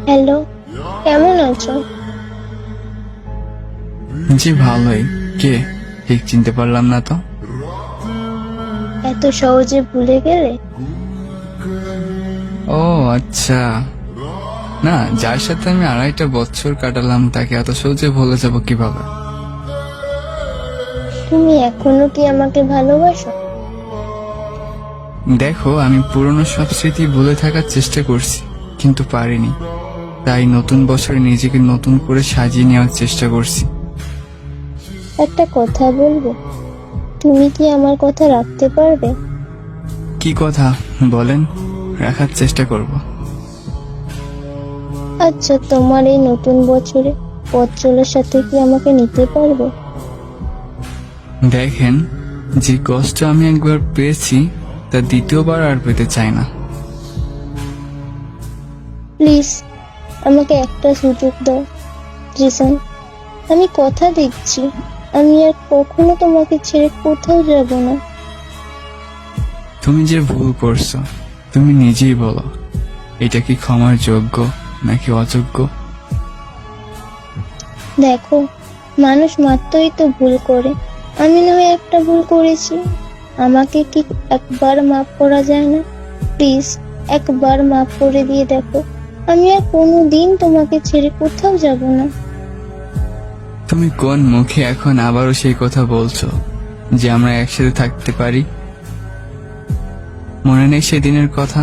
Hello, কেমন আছো? জি ভালোই। কে? ঠিক চিনতে পারলাম না তো। এত সহজে ভুলে গেলে? ও আচ্ছা, না যার সাথে আমি 2.5 বছর কাটালাম তাকে এত সহজে ভুলে যাব কিভাবে? তুমি এখনো কি আমাকে ভালোবাসো? দেখো, আমি পুরনো সব স্মৃতি ভুলে থাকার চেষ্টা করছি, কিন্তু পারিনি। তাই নতুন বছরে নিজেকে নতুন করে সাজিয়ে নেওয়ার চেষ্টা করছি। একটা কথা বলবো? তুমি কি আমার কথা রাখতে পারবে? কি কথা বলেন, রাখার চেষ্টা করব। আচ্ছা, তোমার এই নতুন বছরে পথ চলার সাথে কি আমাকে নিতে পারবে? দেখেন, যে কষ্ট আমি একবার পেয়েছি তা দ্বিতীয়বার আর পেতে চাই না। প্লিজ, আমাকে একটা সুযোগ দাও জিসান। আমি কথা দিচ্ছি, আমি আর কখনো তোমাকে ছেড়ে কোথাও যাব না। তুমি যে ভুল করছো, তুমি নিজেই বলো, এটা কি ক্ষমার যোগ্য নাকি অযোগ্য? দেখো, মানুষ মাত্রই তো ভুল করে। আমি না হয় একটা ভুল করেছি, আমাকে কি একবার মাফ করা যায় না? প্লিজ, একবার মাফ করে দিয়ে দেখো। আমি আর কোনোদিন তোমাকে ছেড়ে কোথাও যাব না। তুমি কোন মুখে এখন আবারও সেই কথা বলছো যে আমরা একসাথে থাকতে পারি? মনে নেই সেদিনের কথা?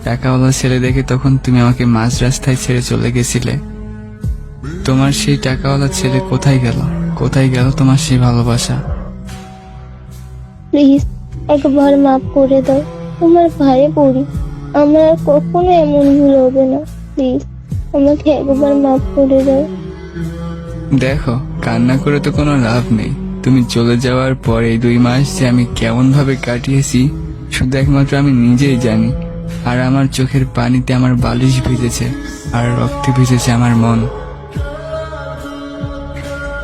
টাকাওয়ালা ছেলে দেখে তখন তুমি আমাকে মাঝ রাস্তায় ছেড়ে চলে গেছিলে। তোমার সেই টাকাওয়ালা ছেলে কোথায় গেল? কোথায় গেল তোমার সেই ভালোবাসা? প্লিজ, একবার মাফ করে দাও। তোমার ভাইয়ে পড়ি, আমার আর কখনো এমন ভুল হবে না। প্লিজ, আমাকে একবার মাফ করে দাও। দেখো, কান্না করে তো কোনো লাভ নেই। তুমি চলে যাওয়ার পর এই 2 মাস যে আমি কেমন ভাবে কাটিয়েছি শুধু একমাত্র আমি নিজেই জানি। আর আমার চোখের পানিতে আমার বালিশ ভিজেছে, আর রক্তে ভিজেছে আমার মন।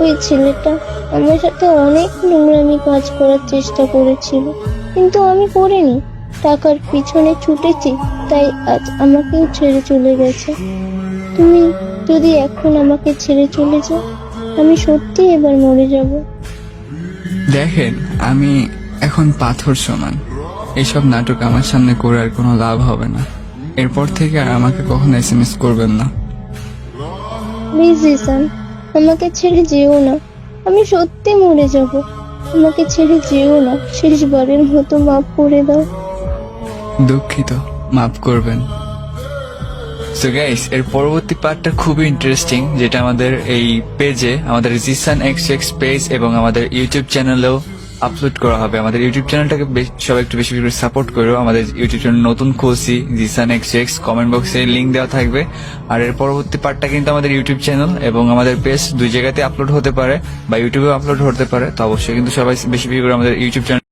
ওই ছেলেটা আমার সাথে অনেক নোংরামি কাজ করার চেষ্টা করেছিল, কিন্তু আমি করিনি। টাকার পিছনে ছুটেছি, তাই আজ আমাকেও ছেড়ে চলে গেছে। তুমি যদি এখন আমাকে ছেড়ে চলে যাও, আমি সত্যি এবার মরে যাব। দেখেন, আমি এখন পাথর সমান। এসব নাটক আমার সামনে করে আর কোনো লাভ হবে না। এরপর থেকে আর আমাকে কখনো SMS করবেন না। প্লিজ জিসান, আমাকে ছেড়ে যেও না। আমি সত্যি মরে যাব। আমাকে ছেড়ে যেও না। শেষবারের মতো মাফ করে দাও। দুঃখিত, মাফ করবেন। সো গাইস, এর পরবর্তী পার্টটা খুবই ইন্টারেস্টিং, যেটা আমাদের এই পেজে, আমাদের জিসান XX পেজ এবং আমাদের ইউটিউব চ্যানেলেও আপলোড করা হবে। আমাদের ইউটিউব চ্যানেলটাকে সবাই একটু বেশি করে সাপোর্ট করো। আমাদের ইউটিউব চ্যানেল নতুন খুলছি, জিসান XX, কমেন্ট বক্সে লিঙ্ক দেওয়া থাকবে। আর এর পরবর্তী পার্টটা কিন্তু আমাদের ইউটিউব চ্যানেল এবং আমাদের পেজ 2 জায়গাতে আপলোড হতে পারে, বা ইউটিউবে আপলোড হতে পারে। তো অবশ্যই কিন্তু সবাই বেশি বেশি করে আমাদের ইউটিউব চ্যানেল